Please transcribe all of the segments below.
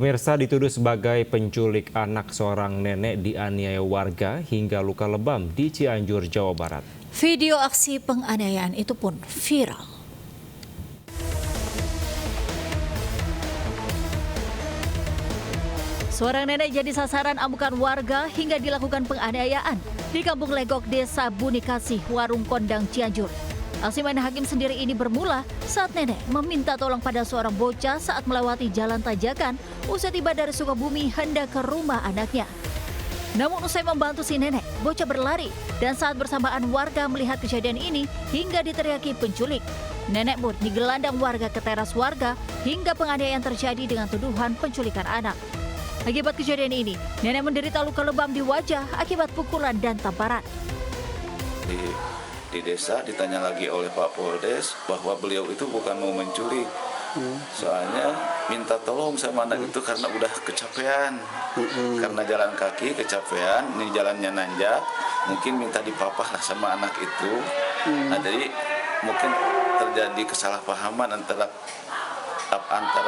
Pemirsa, dituduh sebagai penculik anak seorang nenek dianiaya warga hingga luka lebam di Cianjur, Jawa Barat. Video aksi penganiayaan itu pun viral. Seorang nenek jadi sasaran amukan warga hingga dilakukan penganiayaan di Kampung Legok, Desa Bunikasih, Warung Kondang, Cianjur. Aksi main hakim sendiri ini bermula saat nenek meminta tolong pada seorang bocah saat melewati jalan tanjakan usai tiba dari Sukabumi hendak ke rumah anaknya. Namun usai membantu si nenek, bocah berlari dan saat bersamaan warga melihat kejadian ini hingga diteriaki penculik. Nenek pun digelandang warga ke teras warga hingga penganiayaan terjadi dengan tuduhan penculikan anak. Akibat kejadian ini, nenek menderita luka lebam di wajah akibat pukulan dan tamparan. Di desa ditanya lagi oleh Pak Polres bahwa beliau itu bukan mau menculik, soalnya minta tolong sama anak itu karena udah kecapean, karena jalan kaki kecapean, ini jalannya nanjak, mungkin minta dipapah lah sama anak itu. Nah, jadi mungkin terjadi kesalahpahaman antara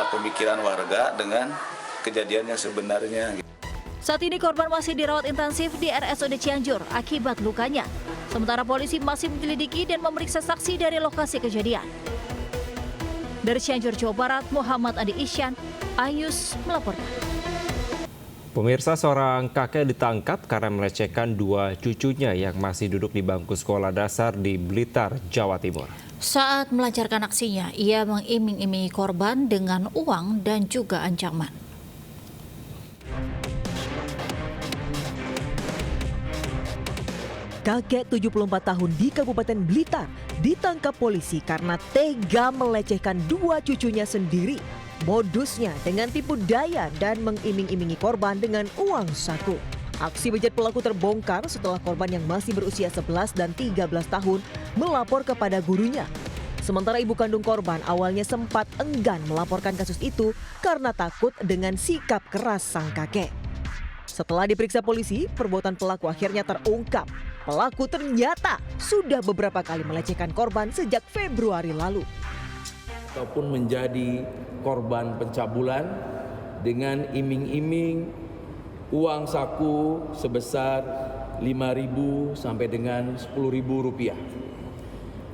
pemikiran warga dengan kejadian yang sebenarnya. Saat ini korban masih dirawat intensif di RSUD Cianjur akibat lukanya. Sementara polisi masih menyelidiki dan memeriksa saksi dari lokasi kejadian. Dari Cianjur, Jawa Barat, Muhammad Adi Isyan, Ayus melaporkan. Pemirsa, seorang kakek ditangkap karena melecehkan dua cucunya yang masih duduk di bangku sekolah dasar di Blitar, Jawa Timur. Saat melancarkan aksinya, ia mengiming-imingi korban dengan uang dan juga ancaman. Kakek 74 tahun di Kabupaten Blitar ditangkap polisi karena tega melecehkan dua cucunya sendiri. Modusnya dengan tipu daya dan mengiming-imingi korban dengan uang saku. Aksi bejat pelaku terbongkar setelah korban yang masih berusia 11 dan 13 tahun melapor kepada gurunya. Sementara ibu kandung korban awalnya sempat enggan melaporkan kasus itu karena takut dengan sikap keras sang kakek. Setelah diperiksa polisi, perbuatan pelaku akhirnya terungkap. Pelaku ternyata sudah beberapa kali melecehkan korban sejak Februari lalu. Ataupun menjadi korban pencabulan dengan iming-iming uang saku sebesar 5.000 sampai dengan 10.000 rupiah.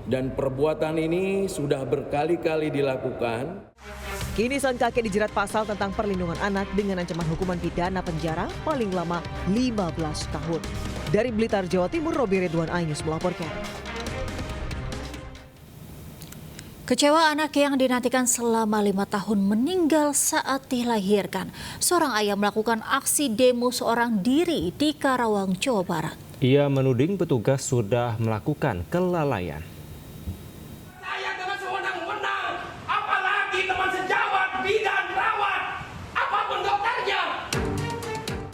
Dan perbuatan ini sudah berkali-kali dilakukan. Kini sang kakek dijerat pasal tentang perlindungan anak dengan ancaman hukuman pidana penjara paling lama 15 tahun. Dari Blitar, Jawa Timur, Robi Ridwan Ayus melaporkan. Kecewa anak yang dinantikan selama 5 tahun meninggal saat dilahirkan. Seorang ayah melakukan aksi demo seorang diri di Karawang, Jawa Barat. Ia menuding petugas sudah melakukan kelalaian. Saya dengan sewenang-wenang, apalagi teman sejawat, bidan, perawat, apapun dokternya.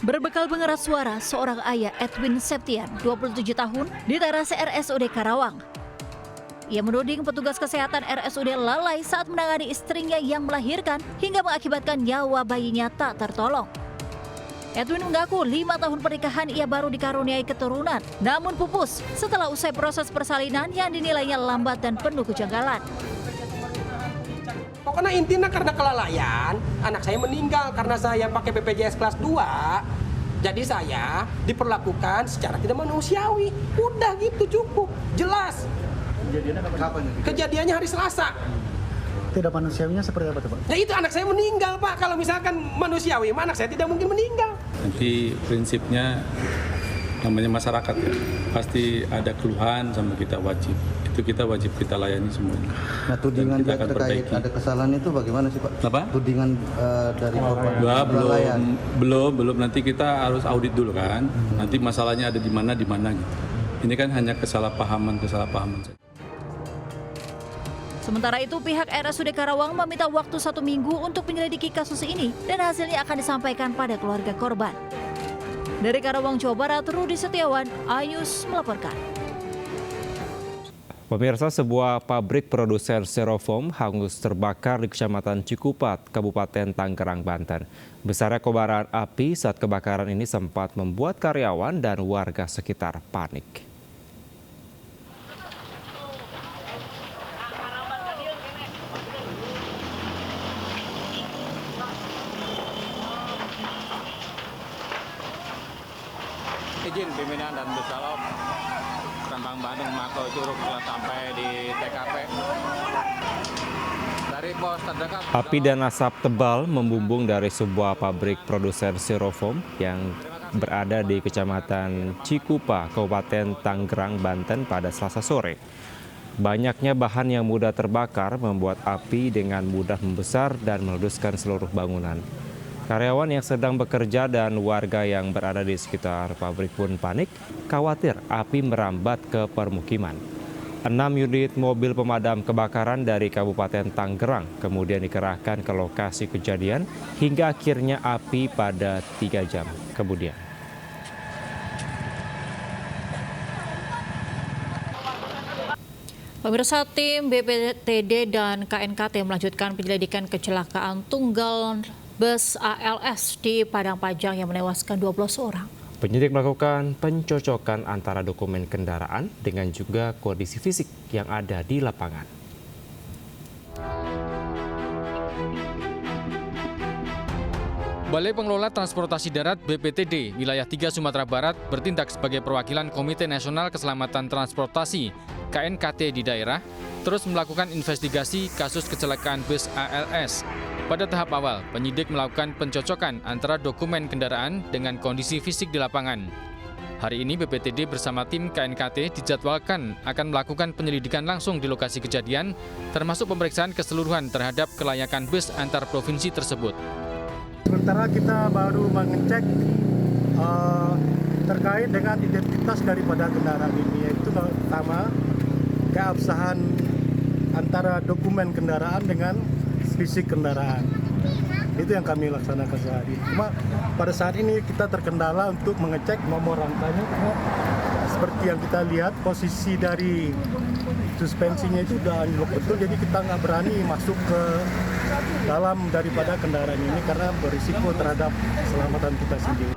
Berbekal pengeras suara, seorang ayah Edwin Septian, 27 tahun, di teras RSUD Karawang. Ia menuding petugas kesehatan RSUD lalai saat menangani istrinya yang melahirkan hingga mengakibatkan nyawa bayinya tak tertolong. Edwin mengaku 5 tahun pernikahan ia baru dikaruniai keturunan, namun pupus setelah usai proses persalinan yang dinilainya lambat dan penuh kejanggalan. Pokoknya intinya karena kelalaian, anak saya meninggal karena saya pakai BPJS kelas 2. Jadi saya diperlakukan secara tidak manusiawi. Udah gitu cukup, jelas. Kejadiannya kapan? Kejadiannya hari Selasa. Tidak manusiawinya seperti apa, Pak? Ya itu anak saya meninggal, Pak. Kalau misalkan manusiawi, anak saya tidak mungkin meninggal. Nanti prinsipnya namanya masyarakat ya, pasti ada keluhan sama kita wajib. Itu kita wajib kita layani semuanya. Nah, tudingan dia terkait ada kesalahan itu bagaimana sih, Pak? Apa? Tudingan dari korban. Belum. Nanti kita harus audit dulu kan. Nanti masalahnya ada di mana gitu. Ini kan hanya kesalahpahaman saja. Sementara itu, pihak RSUD Karawang meminta waktu 1 minggu untuk menyelidiki kasus ini dan hasilnya akan disampaikan pada keluarga korban. Dari Karawang, Jawa Barat, Rudi Setiawan, Ayus melaporkan. Pemirsa, sebuah pabrik produsen styrofoam hangus terbakar di Kecamatan Cikupat, Kabupaten Tangerang, Banten. Besarnya kobaran api saat kebakaran ini sempat membuat karyawan dan warga sekitar panik. izin pimpinan dan Busalop Rembang Bandung Mako Curug telah sampai di TKP. Dari pos terdekat. Api dan asap tebal membumbung dari sebuah pabrik produsen styrofoam yang berada di Kecamatan Cikupa, Kabupaten Tangerang, Banten pada Selasa sore. Banyaknya bahan yang mudah terbakar membuat api dengan mudah membesar dan meleduskan seluruh bangunan. Karyawan yang sedang bekerja dan warga yang berada di sekitar pabrik pun panik, khawatir api merambat ke permukiman. 6 unit mobil pemadam kebakaran dari Kabupaten Tangerang kemudian dikerahkan ke lokasi kejadian hingga akhirnya api pada 3 jam kemudian. Pemirsa, tim BPTD dan KNKT melanjutkan penyelidikan kecelakaan tunggal bus ALS di Padang Panjang yang menewaskan 12 orang. Penyidik melakukan pencocokan antara dokumen kendaraan dengan juga kondisi fisik yang ada di lapangan. Balai Pengelola Transportasi Darat BPTD Wilayah 3 Sumatera Barat bertindak sebagai perwakilan Komite Nasional Keselamatan Transportasi KNKT di daerah, terus melakukan investigasi kasus kecelakaan bus ALS. Pada tahap awal, penyidik melakukan pencocokan antara dokumen kendaraan dengan kondisi fisik di lapangan. Hari ini BPTD bersama tim KNKT dijadwalkan akan melakukan penyelidikan langsung di lokasi kejadian, termasuk pemeriksaan keseluruhan terhadap kelayakan bus antar provinsi tersebut. Sementara kita baru mengecek terkait dengan identitas daripada kendaraan ini, yaitu pertama keabsahan antara dokumen kendaraan dengan fisik kendaraan. Itu yang kami laksanakan saat ini. Cuma pada saat ini kita terkendala untuk mengecek nomor rangkanya, karena seperti yang kita lihat posisi dari suspensinya itu udah anjlok betul, jadi kita nggak berani masuk ke dalam daripada kendaraan ini karena berisiko terhadap keselamatan kita sendiri.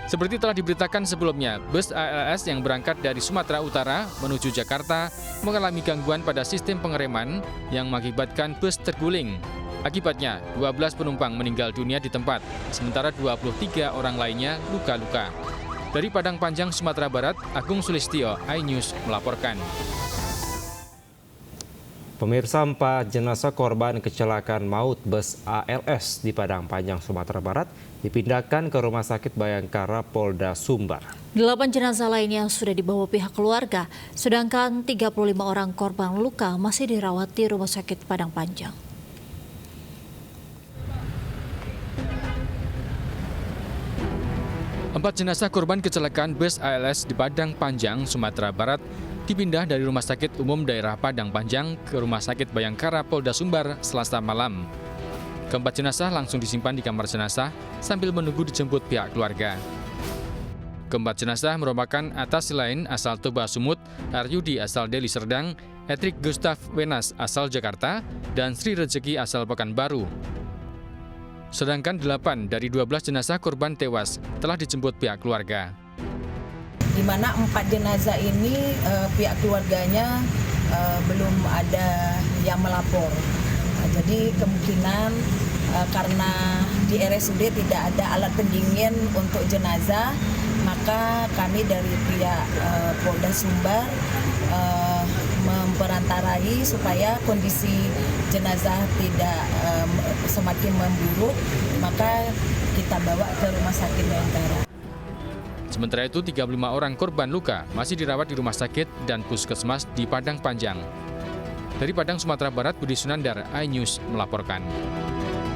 Seperti telah diberitakan sebelumnya, bus ALS yang berangkat dari Sumatera Utara menuju Jakarta mengalami gangguan pada sistem pengereman yang mengakibatkan bus terguling. Akibatnya, 12 penumpang meninggal dunia di tempat, sementara 23 orang lainnya luka-luka. Dari Padang Panjang, Sumatera Barat, Agung Sulistyo, iNews melaporkan. Pemirsa, 4 jenazah korban kecelakaan maut bus ALS di Padang Panjang, Sumatera Barat dipindahkan ke Rumah Sakit Bayangkara Polda Sumbar. 8 jenazah lainnya sudah dibawa pihak keluarga, sedangkan 35 orang korban luka masih dirawat di Rumah Sakit Padang Panjang. Empat jenazah korban kecelakaan bus ALS di Padang Panjang, Sumatera Barat dipindah dari Rumah Sakit Umum Daerah Padang Panjang ke Rumah Sakit Bayangkara Polda Sumbar Selasa malam. Keempat jenazah langsung disimpan di kamar jenazah sambil menunggu dijemput pihak keluarga. Keempat jenazah merupakan Atas Lain asal Toba Sumut, Aryudi asal Deli Serdang, Etrik Gustav Wenas asal Jakarta, dan Sri Rezeki asal Pekanbaru. Sedangkan 8 dari 12 jenazah korban tewas telah dijemput pihak keluarga. Di mana 4 jenazah ini pihak keluarganya belum ada yang melapor. Jadi kemungkinan karena di RSUD tidak ada alat pendingin untuk jenazah, maka kami dari pihak Polda Sumbar memperantarai supaya kondisi jenazah tidak semakin memburuk, maka kita bawa ke Rumah Sakit Bayangkara. Sementara itu, 35 orang korban luka masih dirawat di rumah sakit dan puskesmas di Padang Panjang. Dari Padang, Sumatera Barat, Budi Sunandar, iNews melaporkan.